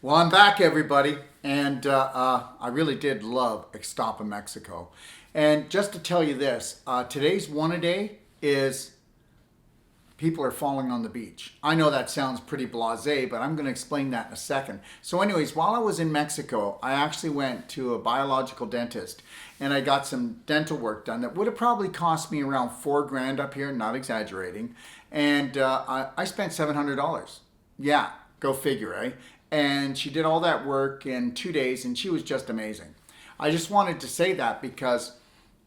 Well, I'm back, everybody, and I really did love Extapa, Mexico. And just to tell you this, today's one a day is people are falling on the beach. I know that sounds pretty blasé, but I'm going to explain that in a second. So, anyways, while I was in Mexico, I actually went to a biological dentist, and I got some dental work done that would have probably cost me around 4 grand up here, not exaggerating, and I spent $700. Yeah, go figure, eh? And she did all that work in 2 days, and she was just amazing. I just wanted to say that because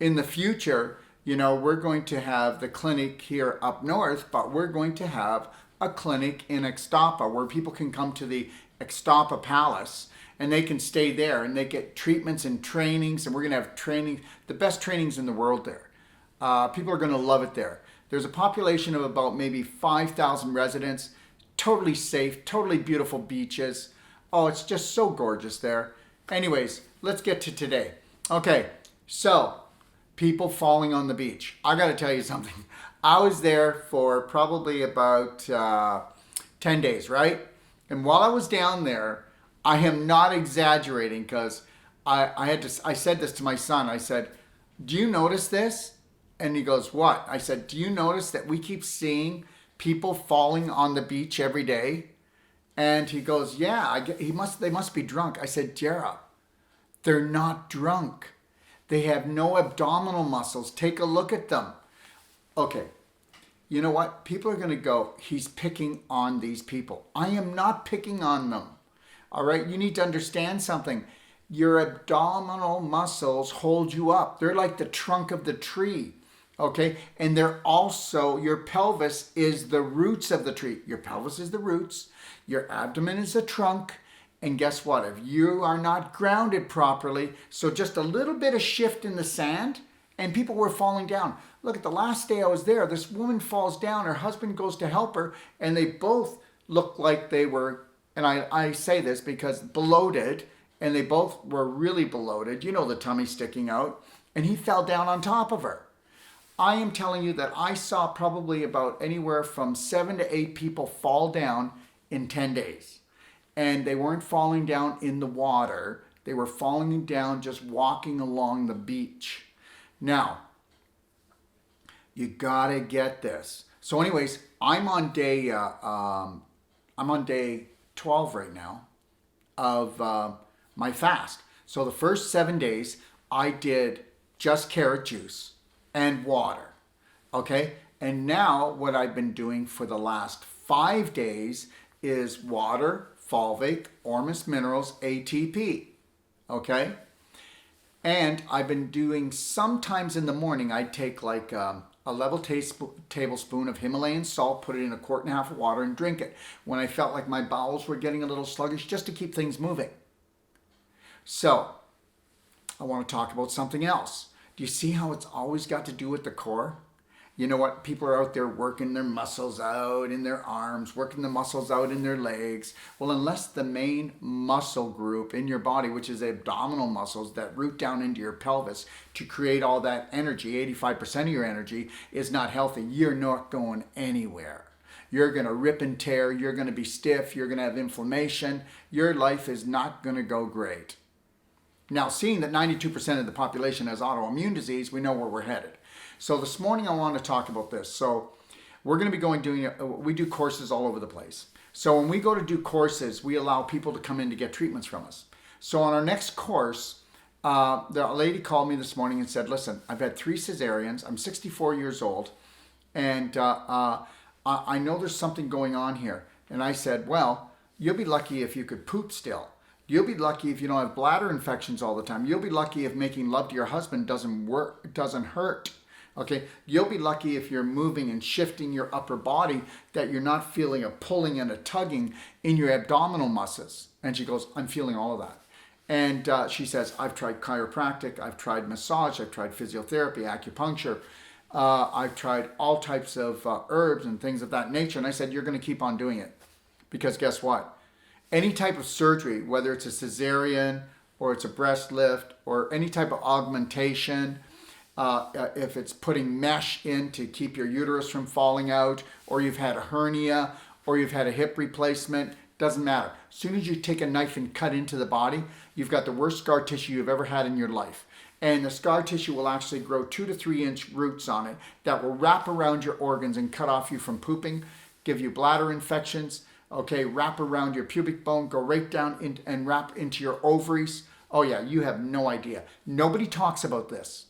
in the future, we're going to have the clinic here up north, but we're going to have a clinic in Extapa where people can come to the Extapa Palace and they can stay there and they get treatments and trainings, and we're going to have training, the best trainings in the world there. People are going to love it there. There's a population of about maybe 5,000 residents, totally safe, totally beautiful beaches. Oh, it's just so gorgeous there. Anyways, let's get to today. Okay, so people falling on the beach. I got to tell you something. I was there for probably about 10 days, right? And while I was down there, I am not exaggerating because I said this to my son. I said, do you notice this? And he goes, what? I said, do you notice that we keep seeing people falling on the beach every day? And he goes, yeah, they must be drunk. I said, Jera, they're not drunk. They have no abdominal muscles. Take a look at them. Okay, you know what? People are going to go, he's picking on these people. I am not picking on them. All right, you need to understand something. Your abdominal muscles hold you up. They're like the trunk of the tree. Okay, and they're also, your pelvis is the roots of the tree. Your pelvis is the roots, your abdomen is the trunk, and guess what? If you are not grounded properly, so just a little bit of shift in the sand, and people were falling down. Look, at the last day I was there, this woman falls down, her husband goes to help her, and they both look like they were, and I say this because bloated, and they both were really bloated, the tummy sticking out, and he fell down on top of her. I am telling you that I saw probably about anywhere from 7 to 8 people fall down in 10 days. And they weren't falling down in the water. They were falling down just walking along the beach. Now, you gotta get this. So anyways, I'm on day 12 right now of my fast. So the first 7 days, I did just carrot juice and water. Okay? And now what I've been doing for the last 5 days is water, fulvic, Ormus minerals, ATP. Okay? And I've been doing, sometimes in the morning, I take like a level tablespoon of Himalayan salt, put it in a quart and a half of water and drink it when I felt like my bowels were getting a little sluggish, just to keep things moving. So, I want to talk about something else. Do you see how it's always got to do with the core? You know what? People are out there working their muscles out in their arms, working the muscles out in their legs. Well, unless the main muscle group in your body, which is the abdominal muscles that root down into your pelvis to create all that energy, 85% of your energy, is not healthy, you're not going anywhere. You're going to rip and tear. You're going to be stiff. You're going to have inflammation. Your life is not going to go great. Now, seeing that 92% of the population has autoimmune disease, we know where we're headed. So this morning I want to talk about this. So we're going to be we do courses all over the place. So when we go to do courses, we allow people to come in to get treatments from us. So on our next course, the lady called me this morning and said, listen, I've had 3 cesareans. I'm 64 years old. And I know there's something going on here. And I said, well, you'll be lucky if you could poop still. You'll be lucky if you don't have bladder infections all the time. You'll be lucky if making love to your husband doesn't hurt. Okay? You'll be lucky if you're moving and shifting your upper body, that you're not feeling a pulling and a tugging in your abdominal muscles. And she goes, I'm feeling all of that. And she says, I've tried chiropractic, I've tried massage, I've tried physiotherapy, acupuncture, I've tried all types of herbs and things of that nature. And I said, you're going to keep on doing it. Because guess what? Any type of surgery, whether it's a cesarean or it's a breast lift or any type of augmentation, if it's putting mesh in to keep your uterus from falling out, or you've had a hernia, or you've had a hip replacement, Doesn't matter. As soon as you take a knife and cut into the body, you've got the worst scar tissue you've ever had in your life. And the scar tissue will actually grow 2 to 3 inch roots on it that will wrap around your organs and cut off you from pooping, give you bladder infections, okay, wrap around your pubic bone, go right down in, and wrap into your ovaries. Oh yeah, you have no idea. Nobody talks about this.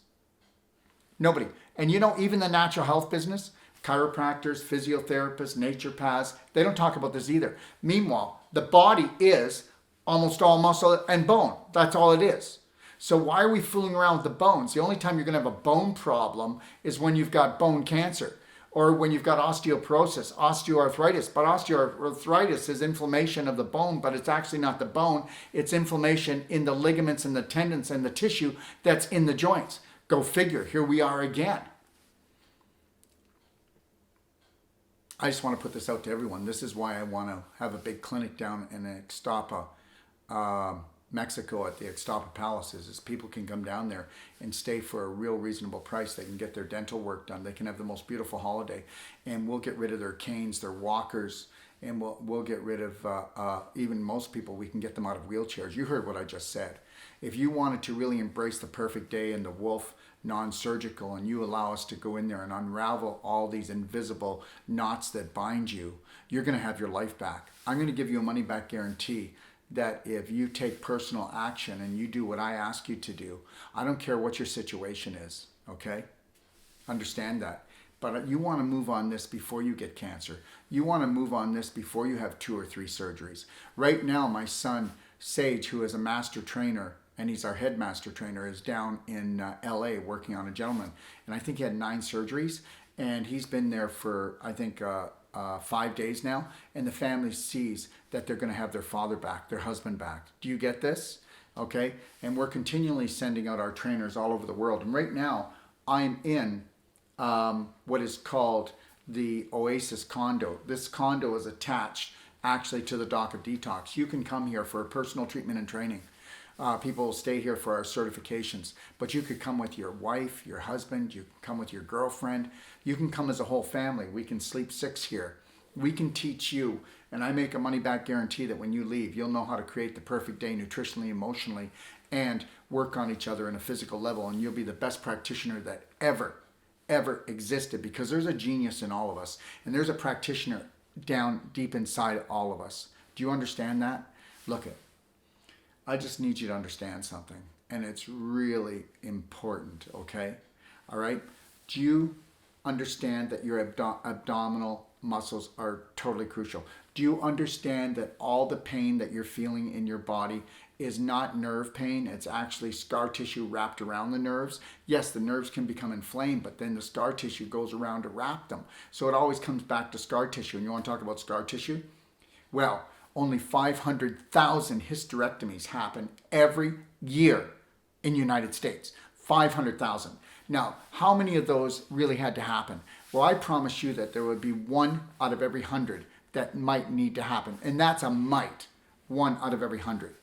Nobody. And you know, even the natural health business, chiropractors, physiotherapists, naturopaths, they don't talk about this either. Meanwhile, the body is almost all muscle and bone. That's all it is. So why are we fooling around with the bones? The only time you're going to have a bone problem is when you've got bone cancer or when you've got osteoporosis, osteoarthritis. But osteoarthritis is inflammation of the bone, but it's actually not the bone. It's inflammation in the ligaments and the tendons and the tissue that's in the joints. Go figure. Here we are again. I just want to put this out to everyone. This is why I want to have a big clinic down in Ixtapa, Mexico at the Ixtapa Palaces, is people can come down there and stay for a real reasonable price. They can get their dental work done. They can have the most beautiful holiday, and we'll get rid of their canes, their walkers, and we'll get rid of even most people. We can get them out of wheelchairs. You heard what I just said. If you wanted to really embrace the perfect day and the Wolfe Non-Surgical, and you allow us to go in there and unravel all these invisible knots that bind you, you're going to have your life back. I'm going to give you a money back guarantee that if you take personal action and you do what I ask you to do, I don't care what your situation is, okay? Understand that. But you want to move on this before you get cancer. You want to move on this before you have 2 or 3 surgeries. Right now, my son, Sage, who is a master trainer, and he's our headmaster trainer, is down in LA working on a gentleman. And I think he had 9 surgeries, and he's been there for, I think, 5 days now, and the family sees that they're going to have their father back, their husband back. Do you get this? Okay? And we're continually sending out our trainers all over the world. And right now, I'm in what is called the Oasis condo. This condo is attached actually to the dock of Detox. You can come here for personal treatment and training. People will stay here for our certifications, but you could come with your wife, your husband, you can come with your girlfriend, you can come as a whole family. We can sleep 6 here. We can teach you, and I make a money back guarantee that when you leave, you'll know how to create the perfect day nutritionally, emotionally, and work on each other in a physical level, and you'll be the best practitioner that ever existed, because there's a genius in all of us, and there's a practitioner down deep inside all of us. Do you understand that? Look it. I just need you to understand something, and it's really important, okay? All right? Do you understand that your abdominal muscles are totally crucial? Do you understand that all the pain that you're feeling in your body is not nerve pain? It's actually scar tissue wrapped around the nerves. Yes, the nerves can become inflamed, but then the scar tissue goes around to wrap them. So it always comes back to scar tissue. And you want to talk about scar tissue? Well, only 500,000 hysterectomies happen every year in the United States. 500,000. Now, how many of those really had to happen? Well, I promise you that there would be 1 out of every 100 that might need to happen. And that's a might. 1 out of every 100.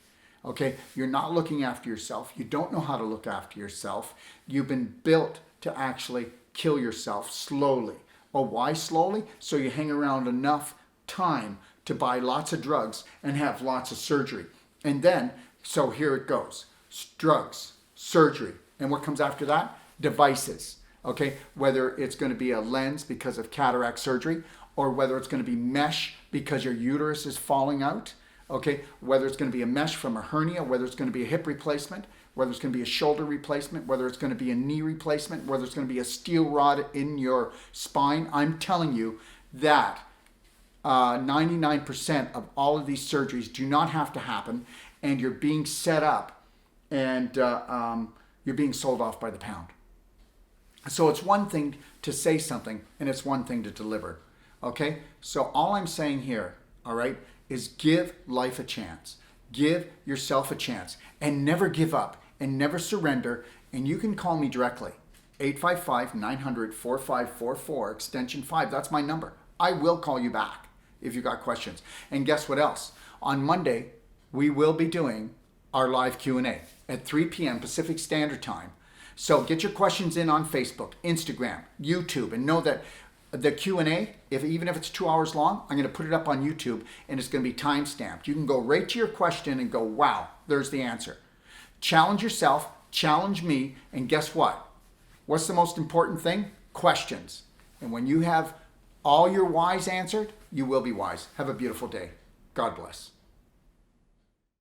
Okay? You're not looking after yourself. You don't know how to look after yourself. You've been built to actually kill yourself slowly. Well, why slowly? So you hang around enough time to buy lots of drugs and have lots of surgery. And then, so here it goes. Drugs, surgery. And what comes after that? Devices. Okay? Whether it's going to be a lens because of cataract surgery, or whether it's going to be mesh because your uterus is falling out. Okay? Whether it's going to be a mesh from a hernia, whether it's going to be a hip replacement, whether it's going to be a shoulder replacement, whether it's going to be a knee replacement, whether it's going to be a steel rod in your spine. I'm telling you that 99% of all of these surgeries do not have to happen, and you're being set up, and you're being sold off by the pound. So it's one thing to say something, and it's one thing to deliver. Okay? So all I'm saying here, all right, is give life a chance. Give yourself a chance, and never give up, and never surrender. And you can call me directly, 855-900-4544, extension 5. That's my number. I will call you back if you got questions. And guess what else? On Monday, we will be doing our live Q&A at 3 p.m. Pacific Standard Time. So get your questions in on Facebook, Instagram, YouTube, and know that the Q&A, even if it's 2 hours long, I'm going to put it up on YouTube, and it's going to be time stamped. You can go right to your question and go, wow, there's the answer. Challenge yourself, challenge me, and guess what? What's the most important thing? Questions. And when you have all your whys answered, you will be wise. Have a beautiful day. God bless.